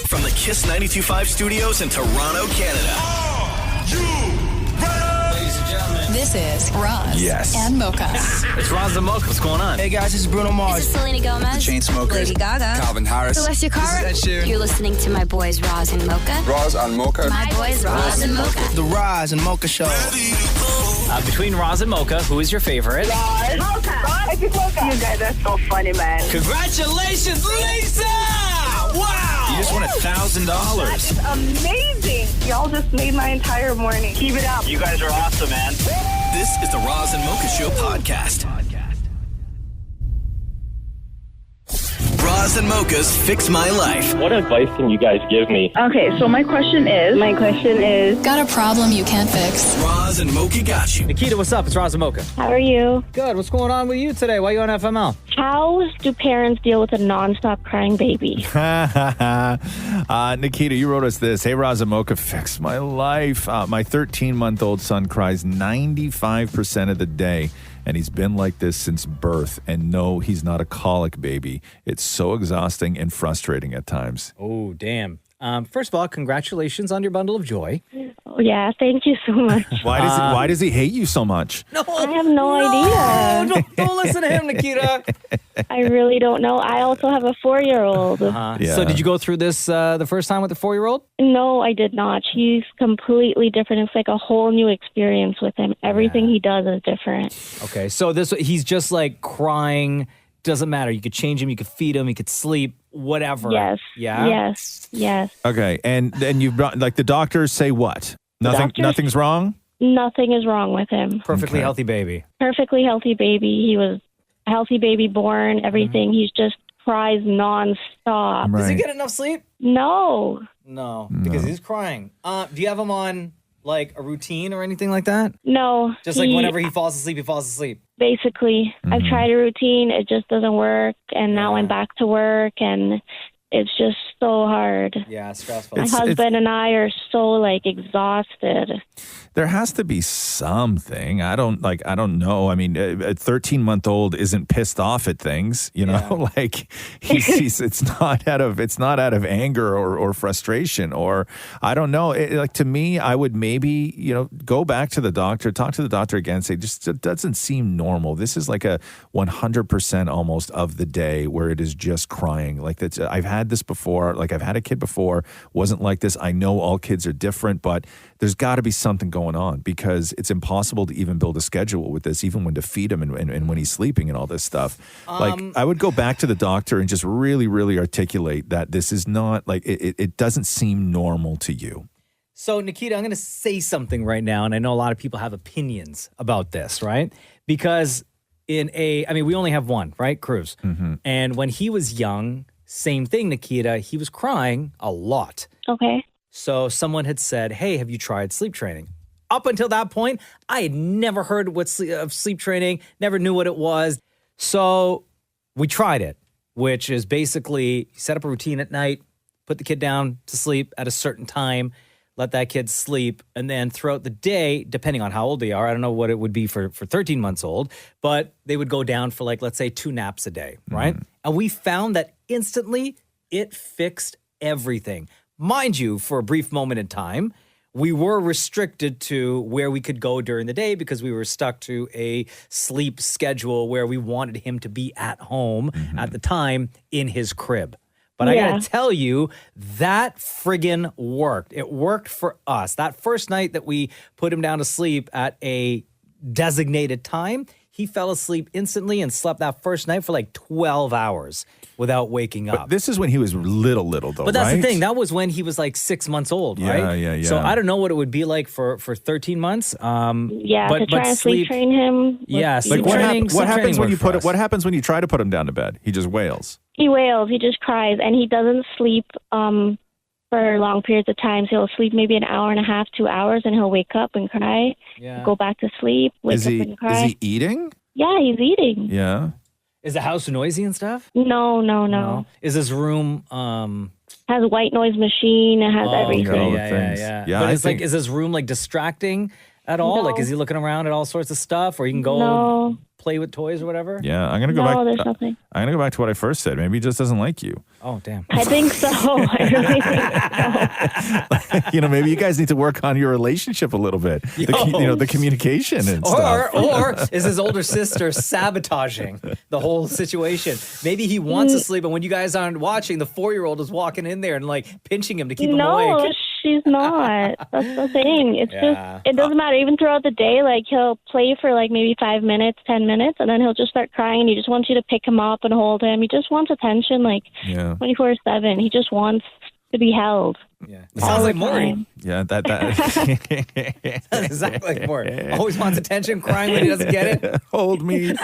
From the Kiss 92.5 studios in Toronto, Canada. Ladies and gentlemen, This is Roz and Mocha. it's Roz and Mocha. What's going on? Hey guys, this is Bruno Mars. This is Selena Gomez. The Chainsmokers. Lady Gaga. Calvin Harris. Celestia Cara. This is Ed Sheeran. You're listening to my boys Roz and Mocha. Roz and Mocha. My boys Roz and Mocha. The Roz and Mocha Show. Between Roz and Mocha, who is your favorite? Mocha. You guys are so funny, man. Congratulations, Lisa! Wow! You just won $1,000. Amazing. Y'all just made my entire morning. Keep it up. You guys are awesome, man. This is the Roz and Mocha Show podcast. Roz and Mocha's Fix My Life. What advice can you guys give me? Okay, so my question is, Got a problem you can't fix? Roz and Mocha got you. Nikita, what's up? It's Roz and Mocha. How are you? Good. What's going on with you today? Why are you on FML? How do parents deal with a nonstop crying baby? Nikita, you wrote us this. Hey, Roz and Mocha, fix my life. My 13-month-old son cries 95% of the day, and he's been like this since birth. And no, he's not a colic baby. It's so exhausting and frustrating at times. Oh, damn. First of all, congratulations on your bundle of joy. Oh, yeah, thank you so much. Why does he hate you so much? No, I have no idea. Don't listen to him, Nikita. I really don't know. I also have a 4-year-old. Yeah. So did you go through this the first time with the 4-year-old? No, I did not. He's completely different. It's like a whole new experience with him. Everything he does is different. Okay, so he's just like crying. Doesn't matter. You could change him. You could feed him. He could sleep. Whatever. Yes. Yeah. Yes. Okay, and then you've brought, like, the doctors say what? Nothing's wrong? Nothing is wrong with him. Perfectly healthy baby. Perfectly healthy baby. He was a healthy baby born, everything. He's just cries nonstop. Right. Does he get enough sleep? No. No, because he's crying. Do you have him on like a routine or anything like that? No. Just like whenever he falls asleep, he falls asleep. Basically, I've tried a routine. It just doesn't work. And now I'm back to work and it's just so hard. Yeah, it's stressful. My husband and I are so exhausted. There has to be something. I don't know. I mean, a 13-month-old isn't pissed off at things, you know. Like he's it's not out of anger or frustration, or I don't know. To me, I would maybe go back to the doctor, talk to the doctor again, say it doesn't seem normal. This is like a 100% almost of the day where it is just crying. Like that's I've had this before. Like I've had a kid before, wasn't like this. I know all kids are different, but there's got to be something going on because it's impossible to even build a schedule with this, even when to feed him and when he's sleeping and all this stuff. I would go back to the doctor and just really, really articulate that this is not it doesn't seem normal to you. So, Nikita, I'm going to say something right now, and I know a lot of people have opinions about this, right? Because we only have one, right? Cruz. Mm-hmm. And when he was young, same thing, Nikita, he was crying a lot. Okay. So someone had said, hey, have you tried sleep training? Up until that point, I had never heard of sleep training, never knew what it was. So we tried it, which is basically set up a routine at night, put the kid down to sleep at a certain time, let that kid sleep, and then throughout the day, depending on how old they are, I don't know what it would be for 13 months old, but they would go down for let's say 2 naps a day, right? Mm-hmm. And we found that instantly it fixed everything. Mind you, for a brief moment in time, we were restricted to where we could go during the day because we were stuck to a sleep schedule where we wanted him to be at home at the time in his crib. But I got to tell you, that friggin' worked. It worked for us. That first night that we put him down to sleep at a designated time, he fell asleep instantly and slept that first night for 12 hours without waking up. But this is when he was little though, But that's right? the thing. That was when he was 6 months old, right? Yeah. So I don't know what it would be like for 13 months. To try and sleep train him. Yeah, what happens when what happens when you try to put him down to bed? He just wails. He wails. He just cries, and he doesn't sleep for long periods of time. So he'll sleep maybe an hour and a half, 2 hours, and he'll wake up and cry. Yeah. Go back to sleep. Wake up and cry. Is he eating? Yeah, he's eating. Yeah. Is the house noisy and stuff? No. Is this room has a white noise machine? It has everything. Yeah. But is this room distracting at all? No. Is he looking around at all sorts of stuff, or you can go? No. play with toys or whatever? Yeah, I'm gonna go No, back. there's nothing. I'm gonna go back to what I first said. Maybe he just doesn't like you. Oh, damn. I think so. I really think so. You know, maybe you guys need to work on your relationship a little bit. The communication and stuff. Or is his older sister sabotaging the whole situation? Maybe he wants to sleep, and when you guys aren't watching, the 4-year-old is walking in there and like pinching him to keep him awake. No, she's not. That's the thing. It's just, it doesn't matter. Even throughout the day, like he'll play for like maybe 5 minutes, 10 minutes, and then he'll just start crying, and he just wants you to pick him up and hold him. He just wants attention, like 24/7. He just wants to be held. Yeah, it sounds like Maury. Yeah, that Sounds exactly like Maury. Always wants attention, crying when he doesn't get it. Hold me.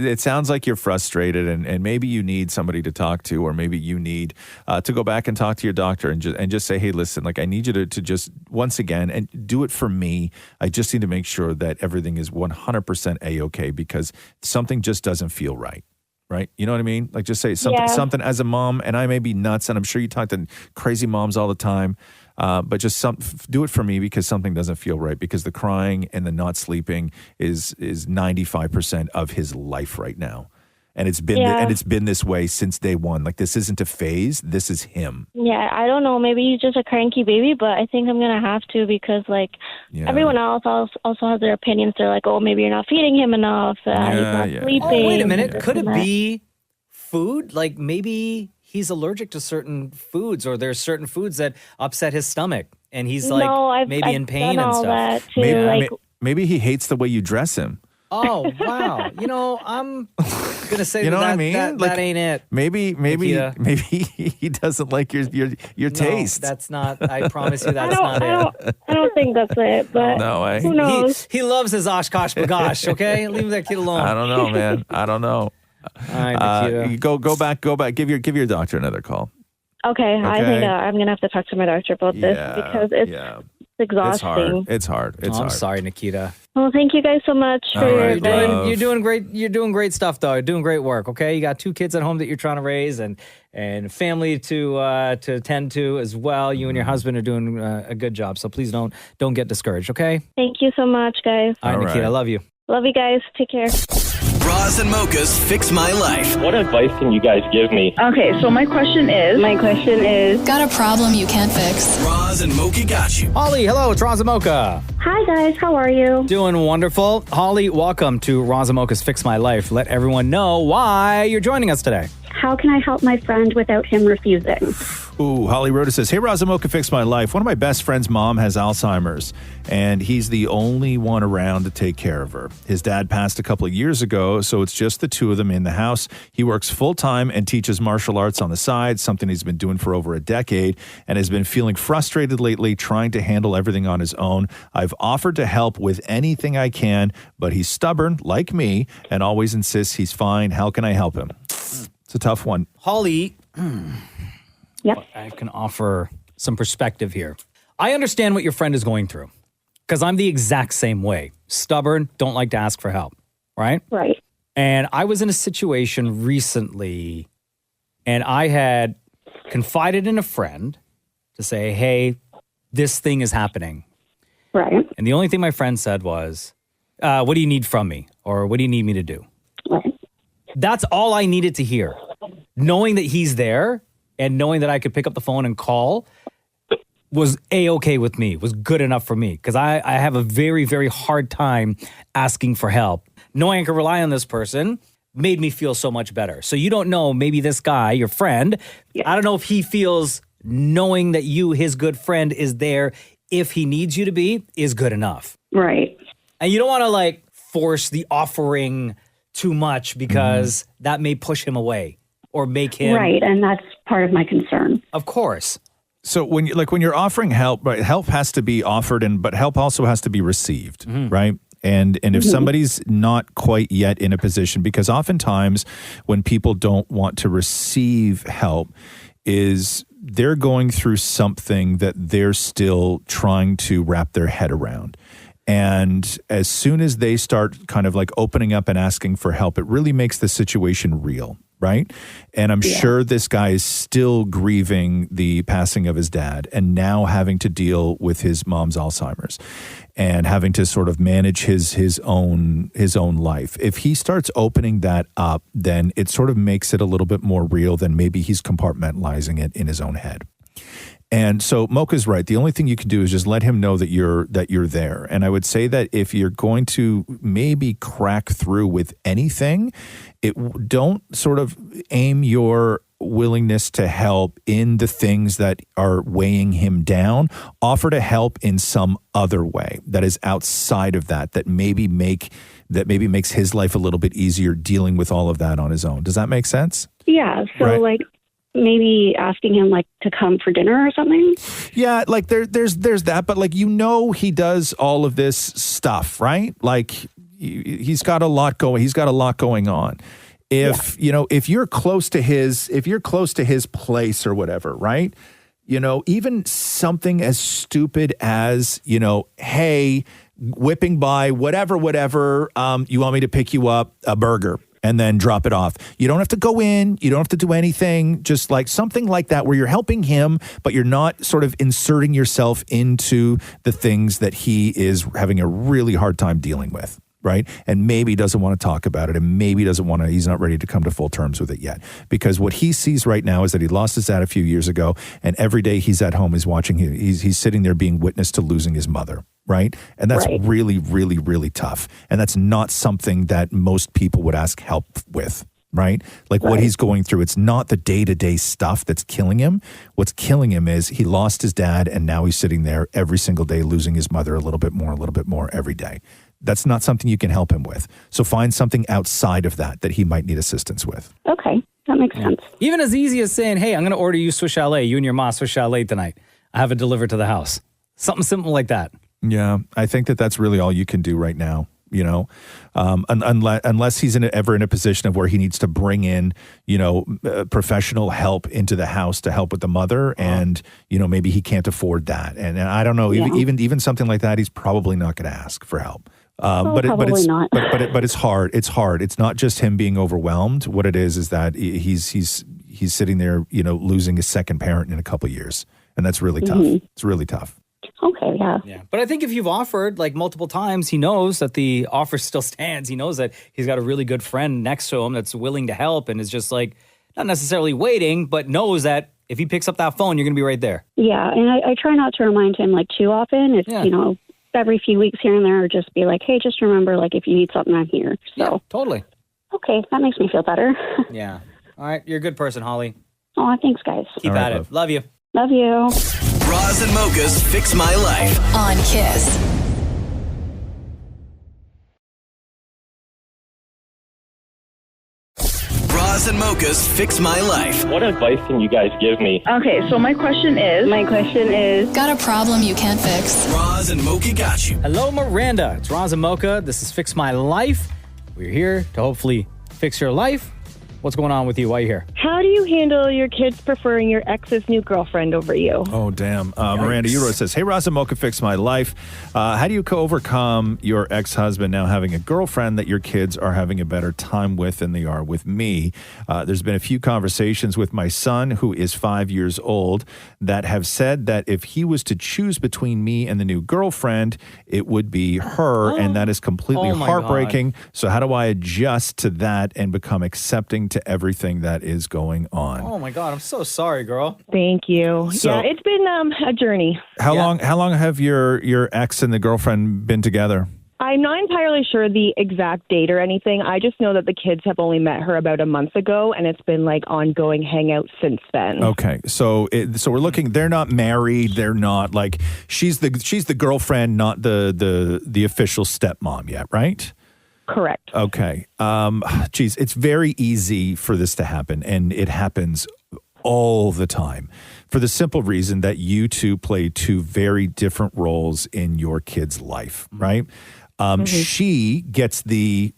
It sounds like you're frustrated, and maybe you need somebody to talk to, or maybe you need to go back and talk to your doctor and just say, hey, listen, like I need you to just once again and do it for me. I just need to make sure that everything is 100% A-okay because something just doesn't feel right. Right? You know what I mean? Like just say something as a mom, and I may be nuts, and I'm sure you talk to crazy moms all the time, but just do it for me because something doesn't feel right because the crying and the not sleeping is 95% of his life right now. And it's been this way since day one. Like this isn't a phase. This is him. Yeah, I don't know. Maybe he's just a cranky baby, but I think I'm going to have to because like everyone else also has their opinions. They're like, oh, maybe you're not feeding him enough. He's not sleeping. Oh, wait a minute. Could it be food? Like maybe he's allergic to certain foods or there's certain foods that upset his stomach and he's like maybe in pain and stuff. That too, maybe he hates the way you dress him. Oh, wow. You know, I'm going to say you know that, what I mean? That ain't it. Maybe he doesn't like your taste. No, that's not, I promise you that's not it. I don't think that's it, but no way. Who knows? He loves his Oshkosh bagosh, okay? Leave that kid alone. I don't know, man. I don't know. All right, Nikita. Go back. Give your doctor another call. Okay. I think I'm going to have to talk to my doctor about this because it's exhausting. It's hard. I'm sorry, Nikita. Well, thank you guys so much for your time. You're doing great. You're doing great stuff, though. You're doing great work. Okay, you got 2 kids at home that you're trying to raise, and family to tend to as well. You and your husband are doing a good job. So please don't get discouraged. Okay. Thank you so much, guys. All right, Nikita. I love you. Love you guys. Take care. Roz and Mocha's Fix My Life. What advice can you guys give me? Okay, so my question is... Got a problem you can't fix? Roz and Mocha got you. Holly, hello. It's Roz and Mocha. Hi, guys. How are you? Doing wonderful. Holly, welcome to Roz and Mocha's Fix My Life. Let everyone know why you're joining us today. How can I help my friend without him refusing? Ooh, Holly Rhoda says, hey, Roz and Mocha, fix my life. One of my best friend's mom has Alzheimer's, and he's the only one around to take care of her. His dad passed a couple of years ago, so it's just the 2 of them in the house. He works full-time and teaches martial arts on the side, something he's been doing for over a decade, and has been feeling frustrated lately trying to handle everything on his own. I've offered to help with anything I can, but he's stubborn, like me, and always insists he's fine. How can I help him? It's a tough one. Holly, Yep. I can offer some perspective here. I understand what your friend is going through because I'm the exact same way. Stubborn, don't like to ask for help, right? Right. And I was in a situation recently and I had confided in a friend to say, hey, this thing is happening. Right. And the only thing my friend said was, what do you need from me? Or what do you need me to do? Right. That's all I needed to hear. Knowing that he's there and knowing that I could pick up the phone and call was A-okay with me, was good enough for me. Because I have a very, very hard time asking for help. Knowing I could rely on this person made me feel so much better. So you don't know, maybe this guy, your friend, I don't know if he feels knowing that you, his good friend, is there if he needs you to be, is good enough. Right. And you don't want to like force the offering too much because that may push him away or make him... Right, and that's part of my concern. Of course. So when you're offering help, right, help has to be offered, but help also has to be received, right? And if somebody's not quite yet in a position, because oftentimes when people don't want to receive help is they're going through something that they're still trying to wrap their head around. And as soon as they start kind of like opening up and asking for help, it really makes the situation real. right? And I'm sure this guy is still grieving the passing of his dad and now having to deal with his mom's Alzheimer's and having to sort of manage his own life. If he starts opening that up, then it sort of makes it a little bit more real than maybe he's compartmentalizing it in his own head. And so Mocha's right. The only thing you can do is just let him know that you're there. And I would say that if you're going to maybe crack through with anything, don't sort of aim your willingness to help in the things that are weighing him down. Offer to help in some other way that is outside of that maybe makes his life a little bit easier dealing with all of that on his own. Does that make sense? Yeah. So Right. maybe asking him to come for dinner or something. Yeah, there's that, but he does all of this stuff, right? He's got a lot going on. If you're close to his place or whatever, right? Even something as stupid as, hey, whipping by whatever, you want me to pick you up a burger and then drop it off. You don't have to go in. You don't have to do anything. Just something like that where you're helping him, but you're not sort of inserting yourself into the things that he is having a really hard time dealing with, right? And maybe doesn't want to talk about it, and maybe he's not ready to come to full terms with it yet. Because what he sees right now is that he lost his dad a few years ago, and every day he's at home, he's sitting there being witness to losing his mother. Right. And that's really, really, really tough. And that's not something that most people would ask help with. Right. What he's going through, it's not the day-to-day stuff that's killing him. What's killing him is he lost his dad and now he's sitting there every single day losing his mother a little bit more every day. That's not something you can help him with. So find something outside of that he might need assistance with. Okay. That makes sense. Even as easy as saying, hey, I'm going to order you Swiss Chalet. You and your mom Swiss Chalet tonight. I have it delivered to the house. Something simple like that. Yeah, I think that's really all you can do right now, unless he's ever in a position of where he needs to bring in, professional help into the house to help with the mother. And, maybe he can't afford that. And I don't know, even something like that, he's probably not going to ask for help. But it's hard. It's hard. It's not just him being overwhelmed. What it is that he's sitting there, losing his second parent in a couple of years. And that's really tough. It's really tough. Okay, yeah. But I think if you've offered multiple times, he knows that the offer still stands. He knows that he's got a really good friend next to him that's willing to help and is just not necessarily waiting, but knows that if he picks up that phone, you're going to be right there. Yeah, and I try not to remind him too often. It's, every few weeks here and there, or just be hey, just remember, if you need something, I'm here. So. Yeah, totally. Okay, that makes me feel better. Yeah. All right, you're a good person, Holly. Oh, thanks, guys. Keep at it. Love you. Love you. Roz and Mocha's Fix My Life. On Kiss. Roz and Mocha's Fix My Life. What advice can you guys give me? Okay, so my question is, Got a problem you can't fix? Roz and Mocha got you. Hello, Miranda. It's Roz and Mocha. This is Fix My Life. We're here to hopefully fix your life. What's going on with you? Why are you here? how do you handle your kids preferring your ex's new girlfriend over you? Oh, damn. Miranda Euro says, hey, Roz and Mocha, fix my life. How do you overcome your ex-husband now having a girlfriend that your kids are having a better time with than they are with me? There's been a few conversations with my son, who is 5 years old, that have said that if he was to choose between me and the new girlfriend, it would be her, and that is completely heartbreaking. God. So how do I adjust to that and become accepting to everything that is going on? Oh my God, I'm so sorry, girl. Thank you. So, yeah, it's been a journey. How long have your ex and the girlfriend been together? I'm not entirely sure the exact date or anything. I just know that the kids have only met her about a month ago, and it's been like ongoing hangout since then. Okay, so we're looking. They're not married. They're not like she's the girlfriend, not the official stepmom yet, right? Correct. Okay. Geez, it's very easy for this to happen, and it happens all the time for the simple reason that you two play two very different roles in your kid's life, right? She gets the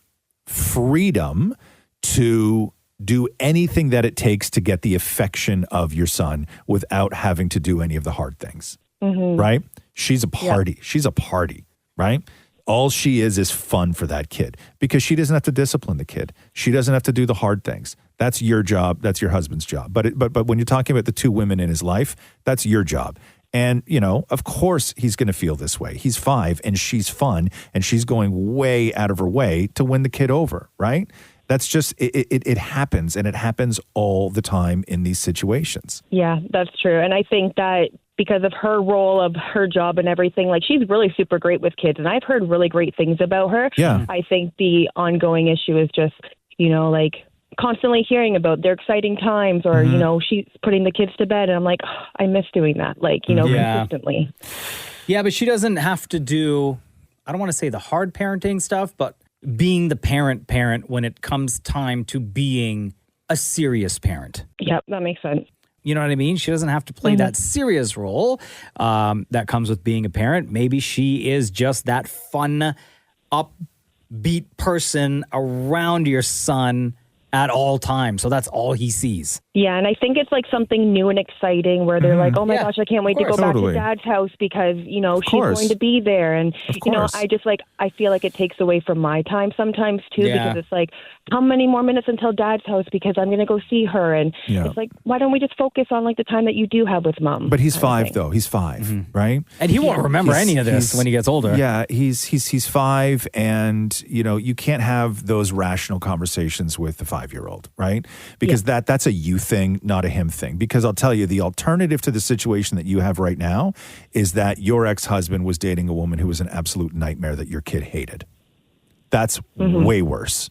freedom to do anything that it takes to get the affection of your son without having to do any of the hard things, right? She's a party. Yeah. She's a party, right? All she is fun for that kid because she doesn't have to discipline the kid. She doesn't have to do the hard things. That's your job. That's your husband's job. But when you're talking about the two women in his life, that's your job. And, of course he's going to feel this way. He's 5 and she's fun and she's going way out of her way to win the kid over, right? That's just, it happens, and it happens all the time in these situations. Yeah, that's true. And I think that because of her role of her job and everything, like she's really super great with kids, and I've heard really great things about her. Yeah. I think the ongoing issue is just, like constantly hearing about their exciting times or, she's putting the kids to bed. And I'm like, oh, I miss doing that, consistently. Yeah, but she doesn't have to do, I don't want to say the hard parenting stuff, but being the parent when it comes time to being a serious parent. Yep, that makes sense. You know what I mean? She doesn't have to play that serious role that comes with being a parent. Maybe she is just that fun, upbeat person around your son at all times. So that's all he sees. Yeah, and I think it's like something new and exciting where they're like, oh my gosh, I can't wait to go back to Dad's house because, she's going to be there. And, I feel like it takes away from my time sometimes too, because it's like, how many more minutes until Dad's house because I'm going to go see her. And it's like, why don't we just focus on like the time that you do have with Mom? But he's 5 though. He's 5, right? And he won't remember any of this when he gets older. Yeah, he's 5, and you can't have those rational conversations with the 5-year-old, right? Because that's a you thing, not a him thing. Because I'll tell you, the alternative to the situation that you have right now is that your ex-husband was dating a woman who was an absolute nightmare that your kid hated. That's way worse.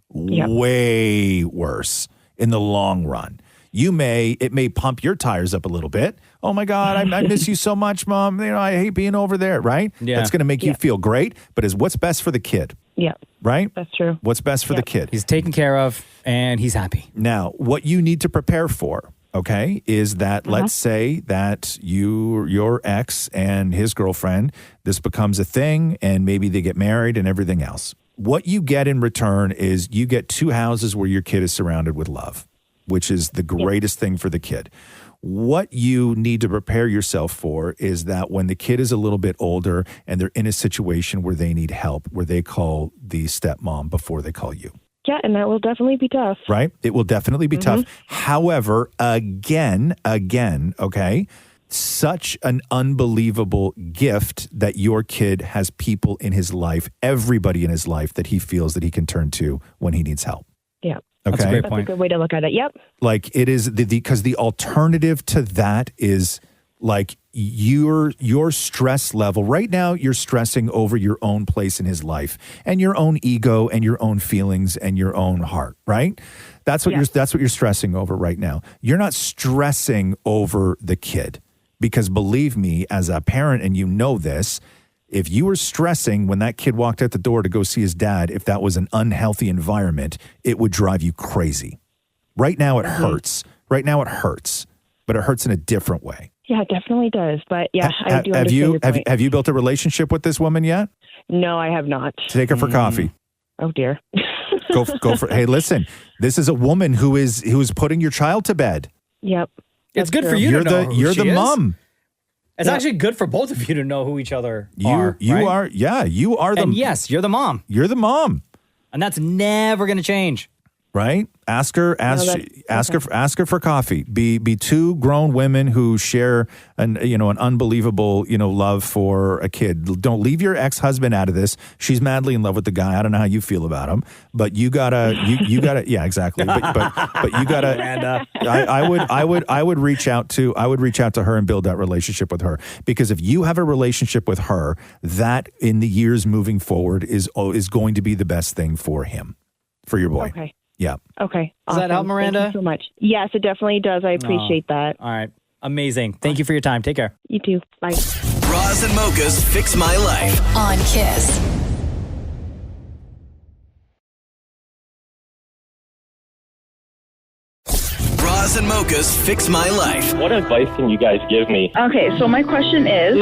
Way worse in the long run. It may pump your tires up a little bit. Oh my God, I miss you so much, Mom. I hate being over there, right? Yeah. That's going to make you feel great, but is what's best for the kid. Yeah. Right? That's true. What's best for the kid. He's taken care of and he's happy. Now, what you need to prepare for, okay, is that let's say that your ex and his girlfriend, this becomes a thing and maybe they get married and everything else. What you get in return is you get 2 houses where your kid is surrounded with love, which is the greatest thing for the kid. What you need to prepare yourself for is that when the kid is a little bit older and they're in a situation where they need help, where they call the stepmom before they call you. Yeah, and that will definitely be tough. Right? It will definitely be tough. However, again, okay, such an unbelievable gift that your kid has people in his life, everybody in his life that he feels that he can turn to when he needs help. Yeah. Okay. That's a great That's point. a good way to look at it. Yep. Like it is because the alternative to that is like your stress level right now. You're stressing over your own place in his life and your own ego and your own feelings and your own heart. Right. That's what you're stressing over right now. You're not stressing over the kid because believe me, as a parent, and you know this. If you were stressing when that kid walked out the door to go see his dad, if that was an unhealthy environment, it would drive you crazy. Right now it hurts. Right now it hurts, but it hurts in a different way. Yeah, it definitely does. But yeah, I do understand your point. Have you built a relationship with this woman yet? No, I have not. Take her for coffee. Oh dear. Go for. Hey, listen, this is a woman who is putting your child to bed. Yep. It's good for you to know who You're she the is. mom. It's actually good for both of you to know who each other are. You right? are. Yeah, you are the. And yes, you're the mom. You're the mom. And that's never going to change. Right? Ask her for coffee. Be 2 grown women who share an unbelievable, love for a kid. Don't leave your ex-husband out of this. She's madly in love with the guy. I don't know how you feel about him, but you gotta yeah, exactly. But you gotta I would reach out to her and build that relationship with her, because if you have a relationship with her, that in the years moving forward is going to be the best thing for him, for your boy. Okay. Yeah. Okay. Does that help, Miranda? Thank you so much. Yes, it definitely does. I appreciate that. All right. Amazing. Thank you for your time. Take care. You too. Bye. Roz and Mocha's Fix My Life. On Kiss. Roz and Mocha's Fix My Life. What advice can you guys give me? Okay, so my question is,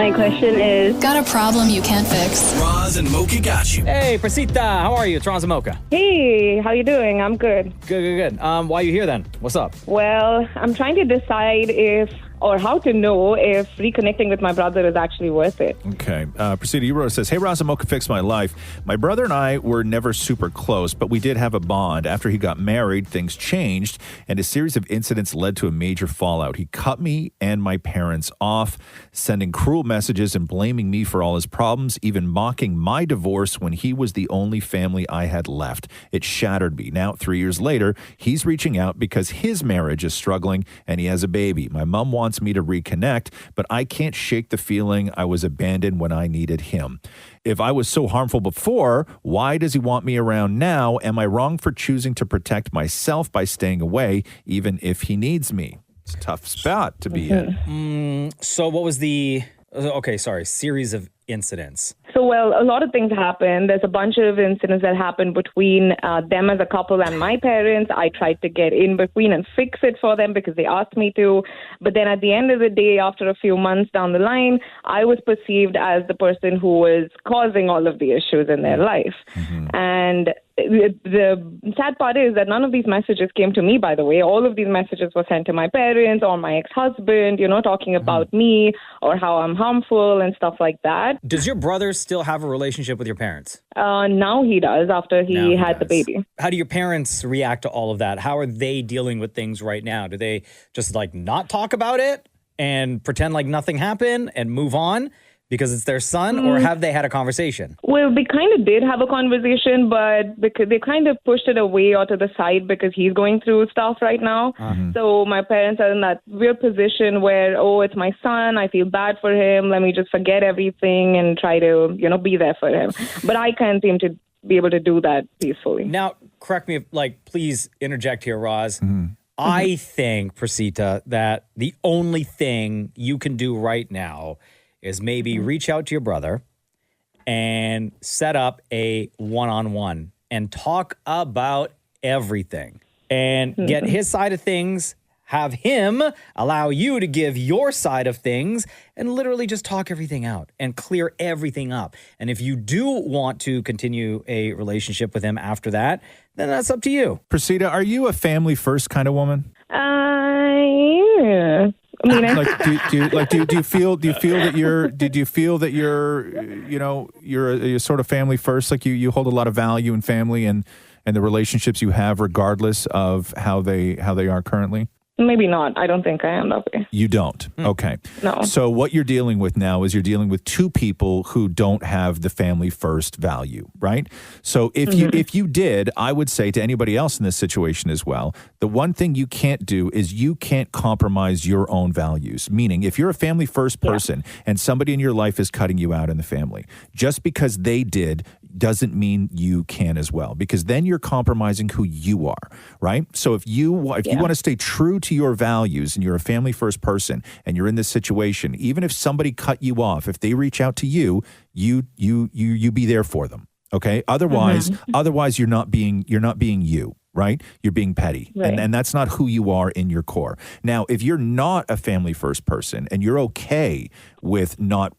Got a problem you can't fix? Roz and Mocha got you. Hey, Prasita. How are you? It's Roz and Mocha. hey, how you doing? I'm good. Good. Why are you here then? What's up? Well, I'm trying to decide if or how to know if reconnecting with my brother is actually worth it. Okay. Priscilla, you wrote, it says, hey, Roz Mocha fixed my life. My brother and I were never super close, but we did have a bond. After he got married, things changed, and a series of incidents led to a major fallout. He cut me and my parents off, sending cruel messages and blaming me for all his problems, even mocking my divorce when he was the only family I had left. It shattered me. Now, 3 years later, he's reaching out because his marriage is struggling and he has a baby. My mom wants me to reconnect, but I can't shake the feeling I was abandoned when I needed him. If I was so harmful before, why does he want me around now? Am I wrong for choosing to protect myself by staying away, even if he needs me? It's a tough spot to be in. So what was the, series of incidents? So, well, a lot of things happened. There's a bunch of incidents that happened between them as a couple and my parents. I tried to get in between and fix it for them because they asked me to. But then at the end of the day, after a few months down the line, I was perceived as the person who was causing all of the issues in their life. And the sad part is that none of these messages came to me, by the way. All of these messages were sent to my parents or my ex-husband, talking about me or how I'm harmful and stuff like that. Does your brother still have a relationship with your parents? Now he does, after he had the baby. How do your parents react to all of that? How are they dealing with things right now? Do they just not talk about it and pretend like nothing happened and move on because it's their son, or have they had a conversation? Well, they kind of did have a conversation, but because they kind of pushed it away or to the side because he's going through stuff right now. So my parents are in that weird position where, it's my son, I feel bad for him, let me just forget everything and try to, be there for him. But I can't seem to be able to do that peacefully. Now, correct me, please interject here, Roz. I think, Prasita, that the only thing you can do right now is maybe reach out to your brother and set up a one-on-one and talk about everything and get his side of things, have him allow you to give your side of things, and literally just talk everything out and clear everything up. And if you do want to continue a relationship with him after that, then that's up to you. Priscilla, are you a family first kind of woman? Yeah. I mean, do you feel that you're sort of family first? Like you hold a lot of value in family and the relationships you have, regardless of how they are currently? Maybe not. I don't think I am that way. You don't? Okay. No. So what you're dealing with now is you're dealing with two people who don't have the family first value, right? So if you did, I would say to anybody else in this situation as well, the one thing you can't do is you can't compromise your own values. Meaning, if you're a family first person and somebody in your life is cutting you out in the family, just because they did doesn't mean you can as well, because then you're compromising who you are, right? So if you want to stay true to your values and you're a family first person and you're in this situation, even if somebody cut you off, if they reach out to you, you be there for them. Okay. Otherwise you're not being you. Right? You're being petty. Right. And that's not who you are in your core. Now, if you're not a family first person and you're okay with not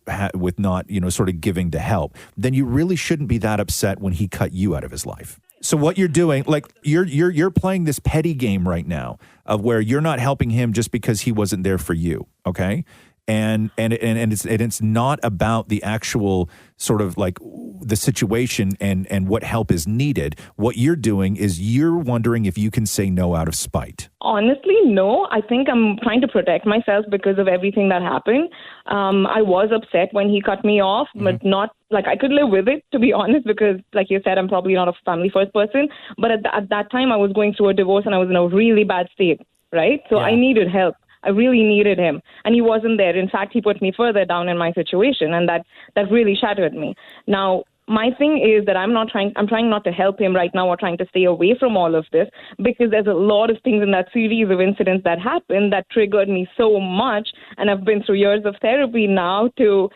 sort of giving the help, then you really shouldn't be that upset when he cut you out of his life. So what you're doing, you're playing this petty game right now of where you're not helping him just because he wasn't there for you, okay? And it's not about the actual sort of the situation and what help is needed. What you're doing is you're wondering if you can say no out of spite. Honestly, no. I think I'm trying to protect myself because of everything that happened. I was upset when he cut me off, but not I could live with it, to be honest, because like you said, I'm probably not a family first person. But at that time I was going through a divorce and I was in a really bad state, right? So I needed help. I really needed him, and he wasn't there. In fact, he put me further down in my situation, and that really shattered me. Now, my thing is that I'm trying not to help him right now or trying to stay away from all of this, because there's a lot of things in that series of incidents that happened that triggered me so much, and I've been through years of therapy now to,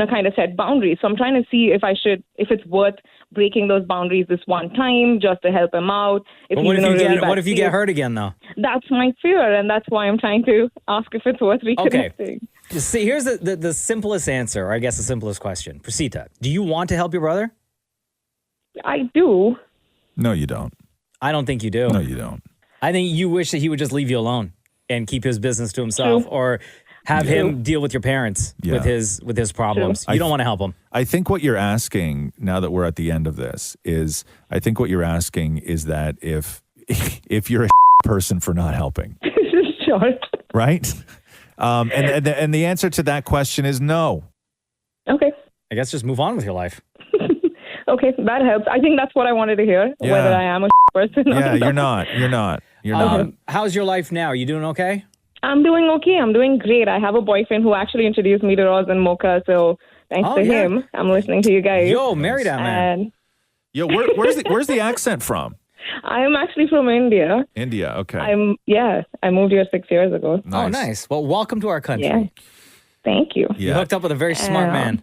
kind of set boundaries. So I'm trying to see if it's worth breaking those boundaries this one time just to help him out. What if you get hurt again, though? That's my fear, and that's why I'm trying to ask if it's worth reconnecting. Okay. See, here's the simplest answer, or I guess the simplest question. Prasita, do you want to help your brother? I do. No, you don't. I don't think you do. No, you don't. I think you wish that he would just leave you alone and keep his business to himself, or have him deal with your parents with his problems. You don't want to help him. I think what you're asking, now that we're at the end of this, is that if you're a person for not helping. Sure. Right? And the answer to that question is no. Okay. I guess just move on with your life. Okay, that helps. I think that's what I wanted to hear, whether I am a person or Yeah, not. you're not. How's your life now? Are you doing okay? I'm doing okay. I'm doing great. I have a boyfriend who actually introduced me to Roz and Mocha, so thanks to him, I'm listening to you guys. Yo, marry that man. Yo, where's the accent from? I'm actually from India. India, okay. I moved here 6 years ago. Nice. Oh, nice. Well, welcome to our country. Yeah. Thank you. You hooked up with a very smart man.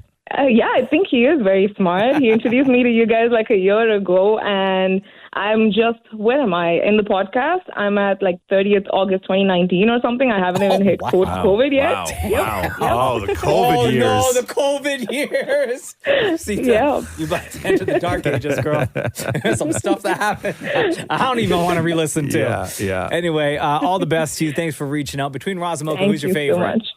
Yeah, I think he is very smart. He introduced me to you guys like a year ago, and I'm just, where am I? In the podcast, I'm at like 30th August 2019 or something. I haven't even hit COVID yet. Wow. Oh, the COVID years. Oh, no, the COVID years. See, you're about to enter the dark ages, girl. There's some stuff that happened I don't even want to re-listen to. Yeah. Anyway, all the best to you. Thanks for reaching out. Between Roz and Mocha, who's your favorite? So much.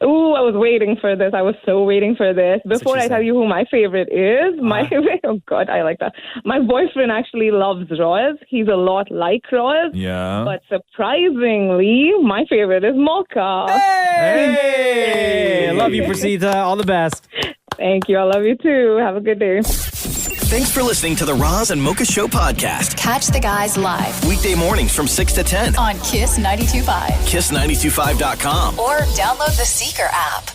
Ooh, I was waiting for this. I was so waiting for this. Before I tell you who my favorite is, my favorite, oh God, I like that. My boyfriend actually loves Roz. He's a lot like Roz. Yeah. But surprisingly, my favorite is Mocha. Hey! I love you, Prasita. All the best. Thank you. I love you too. Have a good day. Thanks for listening to the Roz and Mocha Show podcast. Catch the guys live Weekday mornings from 6 to 10 on Kiss 92.5. KISS925.com. Or download the Seeker app.